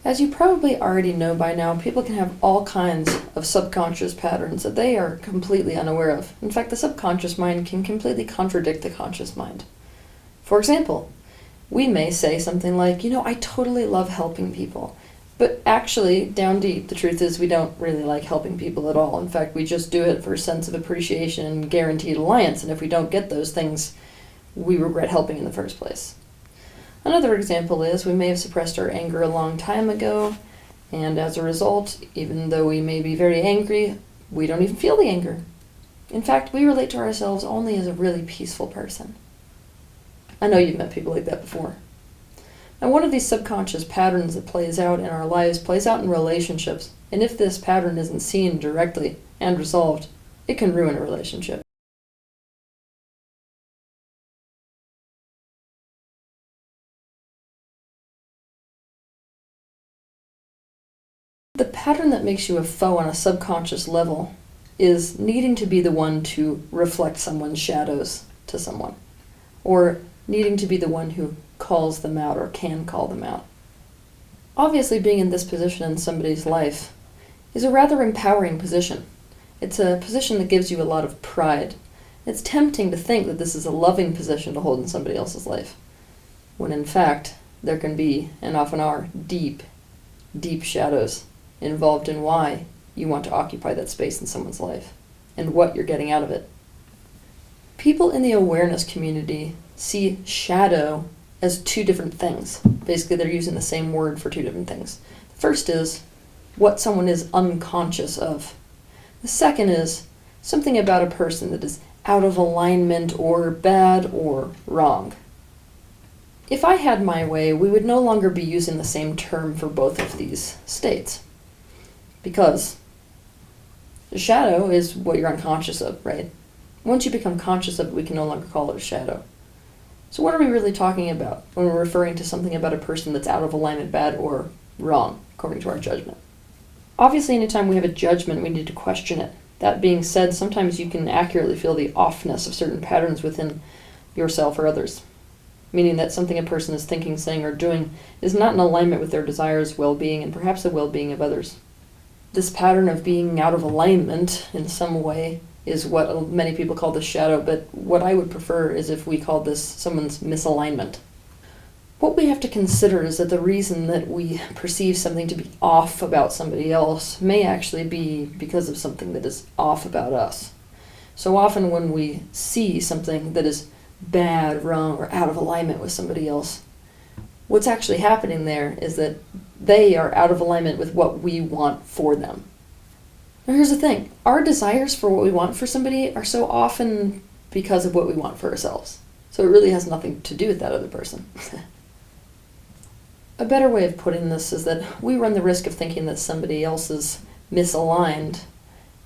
As you probably already know by now, people can have all kinds of subconscious patterns that they are completely unaware of. In fact, the subconscious mind can completely contradict the conscious mind. For example, we may say something like, I totally love helping people. But actually, down deep, the truth is we don't really like helping people at all. In fact, we just do it for a sense of appreciation and guaranteed alliance, and if we don't get those things, we regret helping in the first place. Another example is we may have suppressed our anger a long time ago, and as a result, even though we may be very angry, we don't even feel the anger. In fact, we relate to ourselves only as a really peaceful person. I know you've met people like that before. Now, one of these subconscious patterns that plays out in our lives plays out in relationships, and if this pattern isn't seen directly and resolved, it can ruin a relationship. The pattern that makes you a foe on a subconscious level is needing to be the one to reflect someone's shadows to someone, or needing to be the one who calls them out or can call them out. Obviously, being in this position in somebody's life is a rather empowering position. It's a position that gives you a lot of pride. It's tempting to think that this is a loving position to hold in somebody else's life, when in fact, there can be, and often are, deep, deep shadows involved in why you want to occupy that space in someone's life, and what you're getting out of it. People in the awareness community see shadow as two different things. Basically, they're using the same word for two different things. The first is what someone is unconscious of. The second is something about a person that is out of alignment or bad or wrong. If I had my way, we would no longer be using the same term for both of these states. Because the shadow is what you're unconscious of, right? Once you become conscious of it, we can no longer call it a shadow. So what are we really talking about when we're referring to something about a person that's out of alignment, bad, or wrong, according to our judgment? Obviously, anytime we have a judgment, we need to question it. That being said, sometimes you can accurately feel the offness of certain patterns within yourself or others, meaning that something a person is thinking, saying, or doing is not in alignment with their desires, well-being, and perhaps the well-being of others. This pattern of being out of alignment in some way is what many people call the shadow, but what I would prefer is if we called this someone's misalignment. What we have to consider is that the reason that we perceive something to be off about somebody else may actually be because of something that is off about us. So often when we see something that is bad, wrong, or out of alignment with somebody else, what's actually happening there is that they are out of alignment with what we want for them. Now here's the thing, our desires for what we want for somebody are so often because of what we want for ourselves. So it really has nothing to do with that other person. A better way of putting this is that we run the risk of thinking that somebody else is misaligned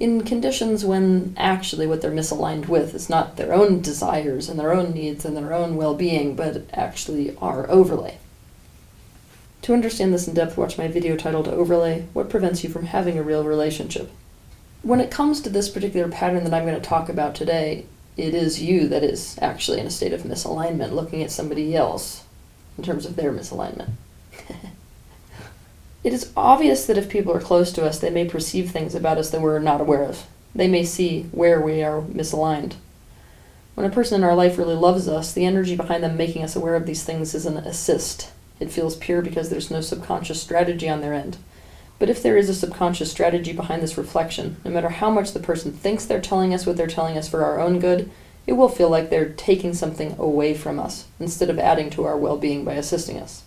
in conditions when actually what they're misaligned with is not their own desires and their own needs and their own well-being, but actually our overlay. To understand this in depth, watch my video titled Overlay, What Prevents You from Having a Real Relationship. When it comes to this particular pattern that I'm going to talk about today, it is you that is actually in a state of misalignment, looking at somebody else in terms of their misalignment. It is obvious that if people are close to us, they may perceive things about us that we're not aware of. They may see where we are misaligned. When a person in our life really loves us, the energy behind them making us aware of these things is an assist. It feels pure because there's no subconscious strategy on their end. But if there is a subconscious strategy behind this reflection, no matter how much the person thinks they're telling us what they're telling us for our own good, it will feel like they're taking something away from us instead of adding to our well-being by assisting us.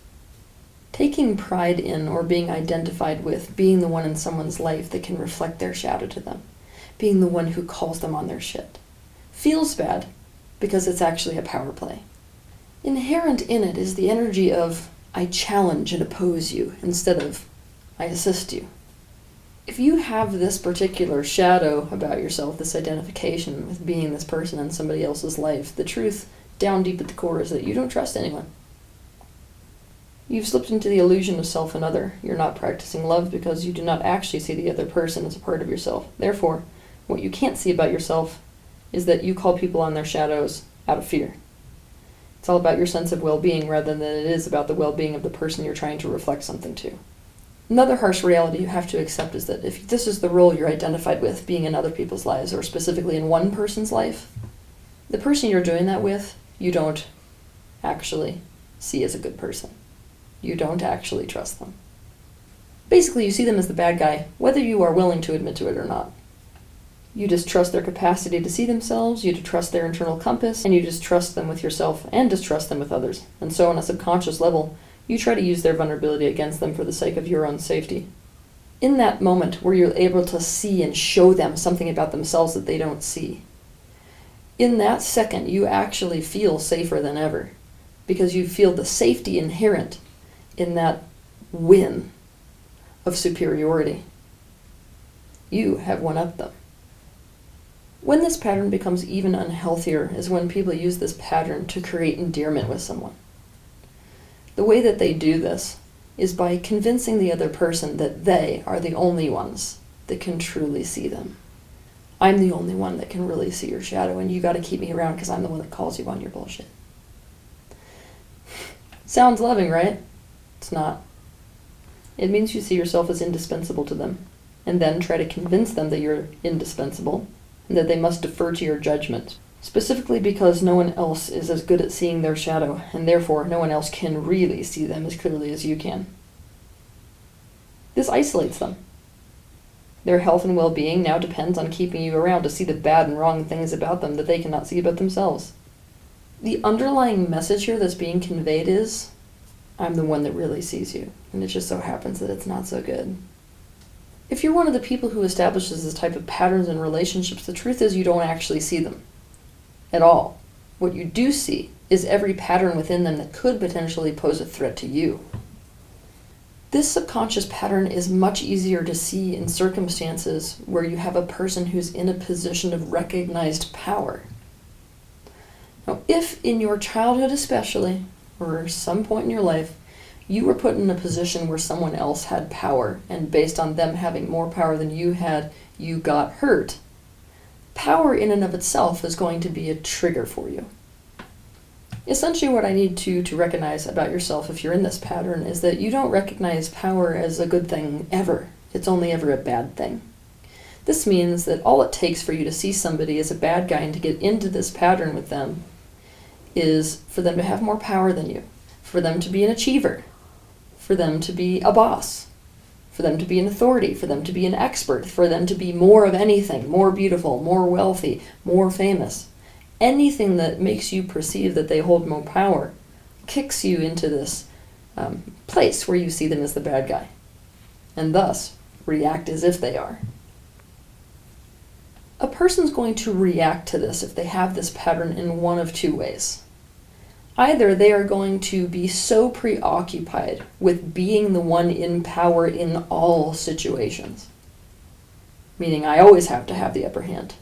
Taking pride in or being identified with being the one in someone's life that can reflect their shadow to them, being the one who calls them on their shit, feels bad because it's actually a power play. Inherent in it is the energy of I challenge and oppose you instead of I assist you. If you have this particular shadow about yourself, this identification with being this person in somebody else's life, the truth down deep at the core is that you don't trust anyone. You've slipped into the illusion of self and other. You're not practicing love because you do not actually see the other person as a part of yourself. Therefore, what you can't see about yourself is that you call people on their shadows out of fear. It's all about your sense of well-being rather than it is about the well-being of the person you're trying to reflect something to. Another harsh reality you have to accept is that if this is the role you're identified with, being in other people's lives, or specifically in one person's life, the person you're doing that with, you don't actually see as a good person. You don't actually trust them. Basically, you see them as the bad guy, whether you are willing to admit to it or not. You distrust their capacity to see themselves, you distrust their internal compass, and you distrust them with yourself and distrust them with others. And so on a subconscious level, you try to use their vulnerability against them for the sake of your own safety. In that moment where you're able to see and show them something about themselves that they don't see, in that second you actually feel safer than ever, because you feel the safety inherent in that win of superiority. You have one-upped them. When this pattern becomes even unhealthier is when people use this pattern to create endearment with someone. The way that they do this is by convincing the other person that they are the only ones that can truly see them. I'm the only one that can really see your shadow, and you got to keep me around because I'm the one that calls you on your bullshit. Sounds loving, right? It's not. It means you see yourself as indispensable to them, and then try to convince them that you're indispensable, and that they must defer to your judgment, specifically because no one else is as good at seeing their shadow, and therefore no one else can really see them as clearly as you can. This isolates them. Their health and well-being now depends on keeping you around to see the bad and wrong things about them that they cannot see about themselves. The underlying message here that's being conveyed is, I'm the one that really sees you, and it just so happens that it's not so good. If you're one of the people who establishes this type of patterns in relationships, the truth is you don't actually see them at all. What you do see is every pattern within them that could potentially pose a threat to you. This subconscious pattern is much easier to see in circumstances where you have a person who's in a position of recognized power. Now, if in your childhood especially, or some point in your life, you were put in a position where someone else had power, and based on them having more power than you had, you got hurt, power in and of itself is going to be a trigger for you. Essentially what I need you to recognize about yourself if you're in this pattern is that you don't recognize power as a good thing ever. It's only ever a bad thing. This means that all it takes for you to see somebody as a bad guy and to get into this pattern with them is for them to have more power than you, for them to be an achiever, for them to be a boss, for them to be an authority, for them to be an expert, for them to be more of anything, more beautiful, more wealthy, more famous. Anything that makes you perceive that they hold more power kicks you into this place where you see them as the bad guy, and thus react as if they are. A person's going to react to this if they have this pattern in one of two ways. Either they are going to be so preoccupied with being the one in power in all situations, meaning I always have to have the upper hand.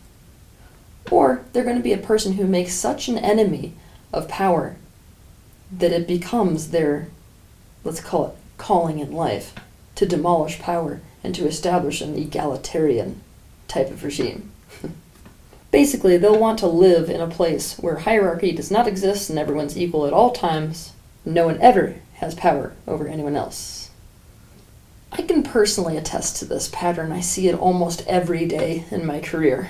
Or they're going to be a person who makes such an enemy of power that it becomes their, let's call it, calling in life, to demolish power and to establish an egalitarian type of regime. Basically, they'll want to live in a place where hierarchy does not exist and everyone's equal at all times. No one ever has power over anyone else. I can personally attest to this pattern. I see it almost every day in my career.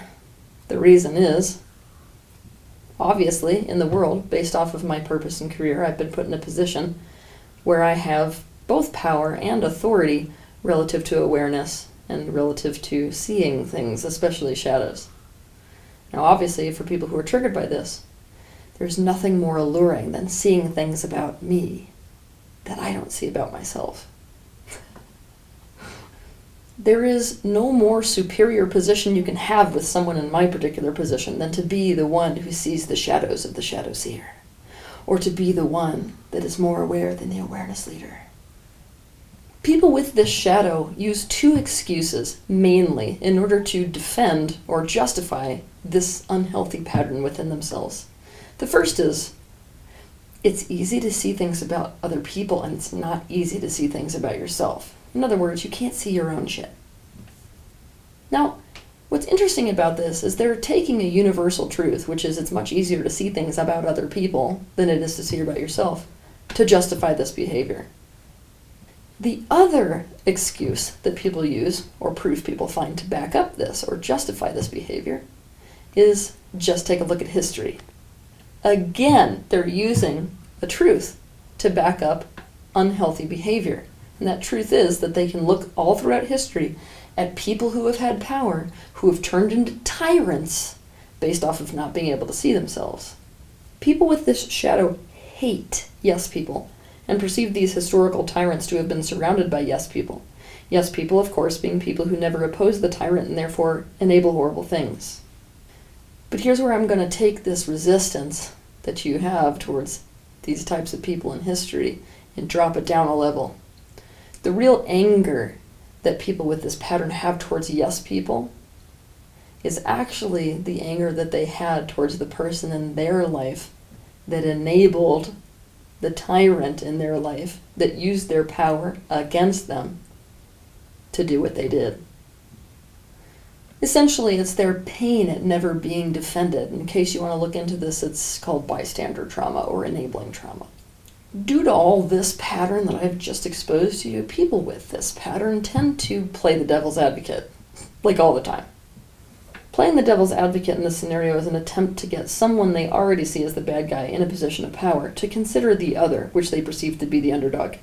The reason is, obviously, in the world, based off of my purpose and career, I've been put in a position where I have both power and authority relative to awareness and relative to seeing things, especially shadows. Now, obviously, for people who are triggered by this, there's nothing more alluring than seeing things about me that I don't see about myself. There is no more superior position you can have with someone in my particular position than to be the one who sees the shadows of the shadow seer, or to be the one that is more aware than the awareness leader. People with this shadow use two excuses mainly in order to defend or justify this unhealthy pattern within themselves. The first is, it's easy to see things about other people and it's not easy to see things about yourself. In other words, you can't see your own shit. Now, what's interesting about this is they're taking a universal truth, which is it's much easier to see things about other people than it is to see about yourself, to justify this behavior. The other excuse that people use, or proof people find to back up this or justify this behavior, is just take a look at history. Again, they're using a truth to back up unhealthy behavior. And that truth is that they can look all throughout history at people who have had power, who have turned into tyrants based off of not being able to see themselves. People with this shadow hate yes people and perceive these historical tyrants to have been surrounded by yes people. Yes people, of course, being people who never oppose the tyrant and therefore enable horrible things. But here's where I'm going to take this resistance that you have towards these types of people in history and drop it down a level. The real anger that people with this pattern have towards yes people is actually the anger that they had towards the person in their life that enabled the tyrant in their life that used their power against them to do what they did. Essentially, it's their pain at never being defended. In case you want to look into this, it's called bystander trauma or enabling trauma. Due to all this pattern that I've just exposed to you, people with this pattern tend to play the devil's advocate, like all the time. Playing the devil's advocate in this scenario is an attempt to get someone they already see as the bad guy in a position of power to consider the other, which they perceive to be the underdog.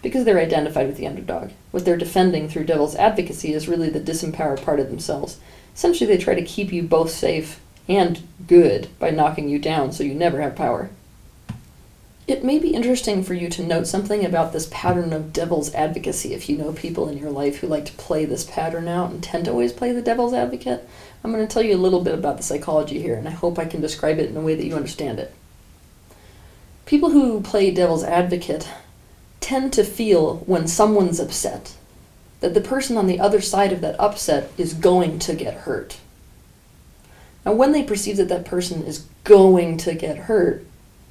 Because they're identified with the underdog. What they're defending through devil's advocacy is really the disempowered part of themselves. Essentially, they try to keep you both safe and good by knocking you down so you never have power. It may be interesting for you to note something about this pattern of devil's advocacy if you know people in your life who like to play this pattern out and tend to always play the devil's advocate. I'm going to tell you a little bit about the psychology here, and I hope I can describe it in a way that you understand it. People who play devil's advocate tend to feel when someone's upset that the person on the other side of that upset is going to get hurt. Now, when they perceive that that person is going to get hurt,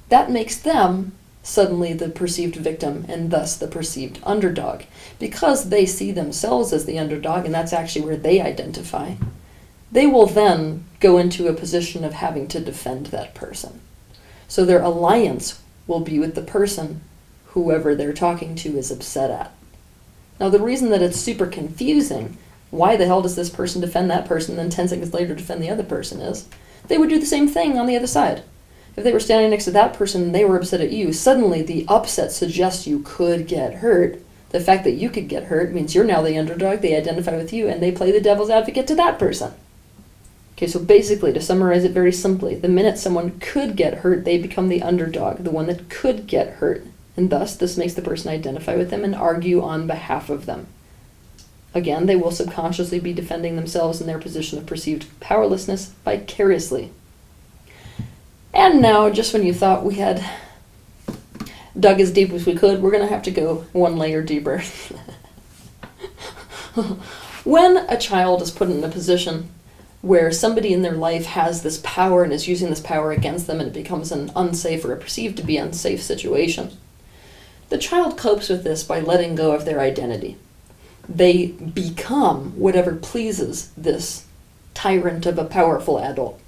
that makes them suddenly the perceived victim and thus the perceived underdog. Because they see themselves as the underdog, and that's actually where they identify, they will then go into a position of having to defend that person. So their alliance will be with the person whoever they're talking to is upset at. Now, the reason that it's super confusing, why the hell does this person defend that person, then 10 seconds later defend the other person, is they would do the same thing on the other side. If they were standing next to that person and they were upset at you, suddenly the upset suggests you could get hurt. The fact that you could get hurt means you're now the underdog, they identify with you, and they play the devil's advocate to that person. Okay, so basically, to summarize it very simply, the minute someone could get hurt, they become the underdog, the one that could get hurt. And thus, this makes the person identify with them and argue on behalf of them. Again, they will subconsciously be defending themselves in their position of perceived powerlessness vicariously. And now, just when you thought we had dug as deep as we could, we're going to have to go one layer deeper. When a child is put in a position where somebody in their life has this power and is using this power against them and it becomes an unsafe or a perceived to be unsafe situation, the child copes with this by letting go of their identity. They become whatever pleases this tyrant of a powerful adult.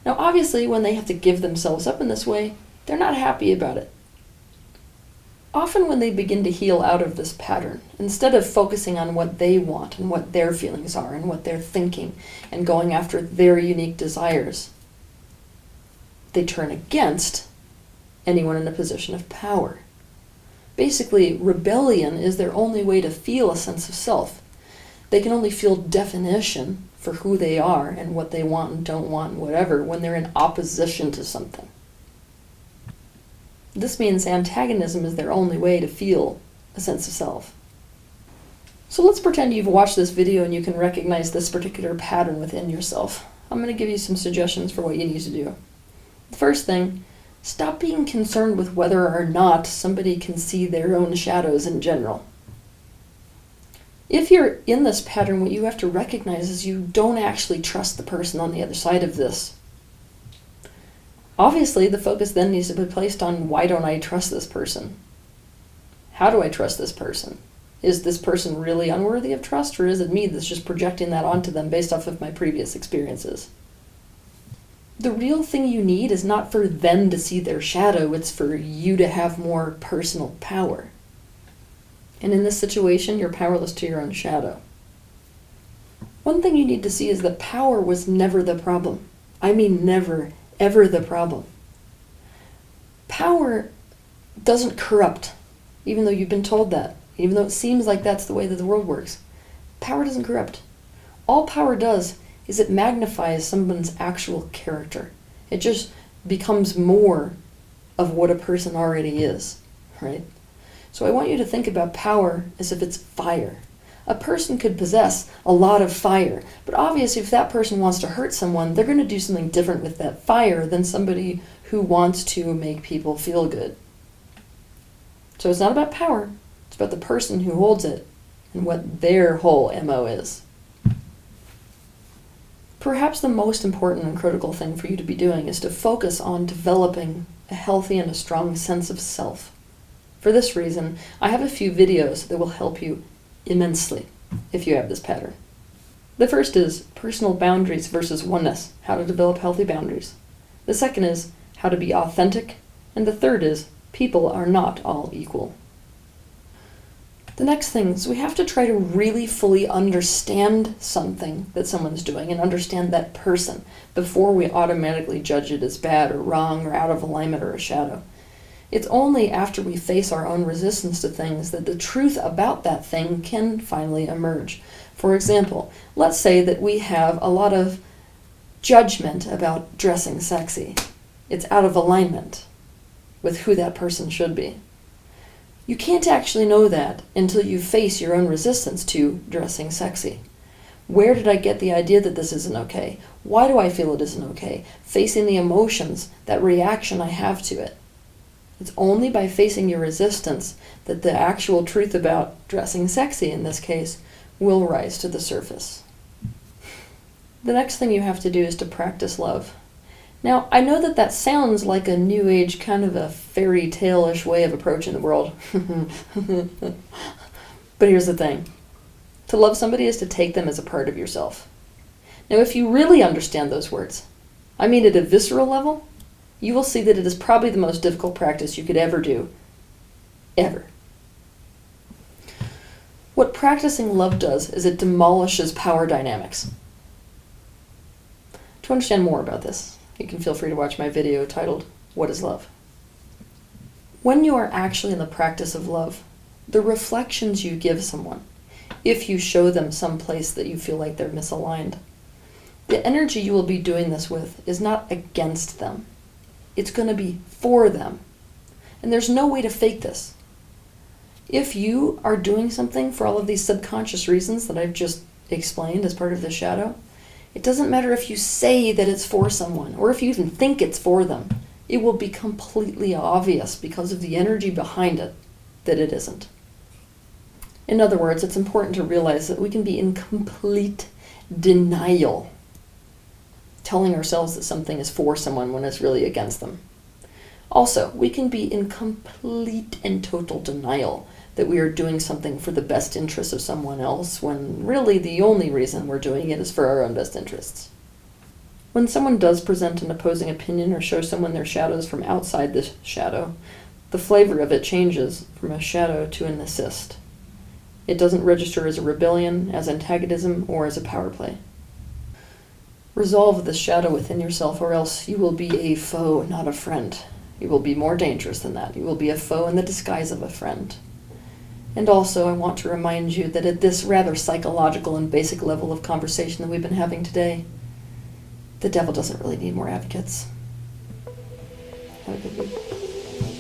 Now, obviously, when they have to give themselves up in this way, they're not happy about it. Often when they begin to heal out of this pattern, instead of focusing on what they want and what their feelings are and what they're thinking and going after their unique desires, they turn against anyone in a position of power. Basically, rebellion is their only way to feel a sense of self. They can only feel definition for who they are and what they want and don't want and whatever when they're in opposition to something. This means antagonism is their only way to feel a sense of self. So let's pretend you've watched this video and you can recognize this particular pattern within yourself. I'm going to give you some suggestions for what you need to do. The first thing, stop being concerned with whether or not somebody can see their own shadows in general. If you're in this pattern, what you have to recognize is you don't actually trust the person on the other side of this. Obviously, the focus then needs to be placed on, why don't I trust this person? How do I trust this person? Is this person really unworthy of trust, or is it me that's just projecting that onto them based off of my previous experiences? The real thing you need is not for them to see their shadow, it's for you to have more personal power. And in this situation, you're powerless to your own shadow. One thing you need to see is that power was never the problem. I mean never, ever the problem. Power doesn't corrupt, even though you've been told that, even though it seems like that's the way that the world works. Power doesn't corrupt. All power does is it magnifies someone's actual character. It just becomes more of what a person already is, right? So I want you to think about power as if it's fire. A person could possess a lot of fire, but obviously if that person wants to hurt someone, they're going to do something different with that fire than somebody who wants to make people feel good. So it's not about power, it's about the person who holds it and what their whole MO is. Perhaps the most important and critical thing for you to be doing is to focus on developing a healthy and a strong sense of self. For this reason, I have a few videos that will help you immensely if you have this pattern. The first is personal boundaries versus oneness, how to develop healthy boundaries. The second is how to be authentic, and the third is people are not all equal. The next thing is we have to try to really fully understand something that someone's doing and understand that person before we automatically judge it as bad or wrong or out of alignment or a shadow. It's only after we face our own resistance to things that the truth about that thing can finally emerge. For example, let's say that we have a lot of judgment about dressing sexy. It's out of alignment with who that person should be. You can't actually know that until you face your own resistance to dressing sexy. Where did I get the idea that this isn't okay? Why do I feel it isn't okay? Facing the emotions, that reaction I have to it. It's only by facing your resistance that the actual truth about dressing sexy, in this case, will rise to the surface. The next thing you have to do is to practice love. Now, I know that that sounds like a new age, kind of a fairy tale-ish way of approaching the world. But here's the thing. To love somebody is to take them as a part of yourself. Now, if you really understand those words, I mean at a visceral level, you will see that it is probably the most difficult practice you could ever do. Ever. What practicing love does is it demolishes power dynamics. To understand more about this, you can feel free to watch my video titled, What is Love? When you are actually in the practice of love, the reflections you give someone, if you show them some place that you feel like they're misaligned, the energy you will be doing this with is not against them. It's going to be for them. And there's no way to fake this. If you are doing something for all of these subconscious reasons that I've just explained as part of the shadow, it doesn't matter if you say that it's for someone or if you even think it's for them. It will be completely obvious because of the energy behind it that it isn't. In other words, it's important to realize that we can be in complete denial, telling ourselves that something is for someone when it's really against them. Also, we can be in complete and total denial that we are doing something for the best interests of someone else when really the only reason we're doing it is for our own best interests. When someone does present an opposing opinion or show someone their shadows from outside this shadow, the flavor of it changes from a shadow to an assist. It doesn't register as a rebellion, as antagonism, or as a power play. Resolve this shadow within yourself, or else you will be a foe, not a friend. You will be more dangerous than that. You will be a foe in the disguise of a friend. And also, I want to remind you that at this rather psychological and basic level of conversation that we've been having today, the devil doesn't really need more advocates. Have a good week.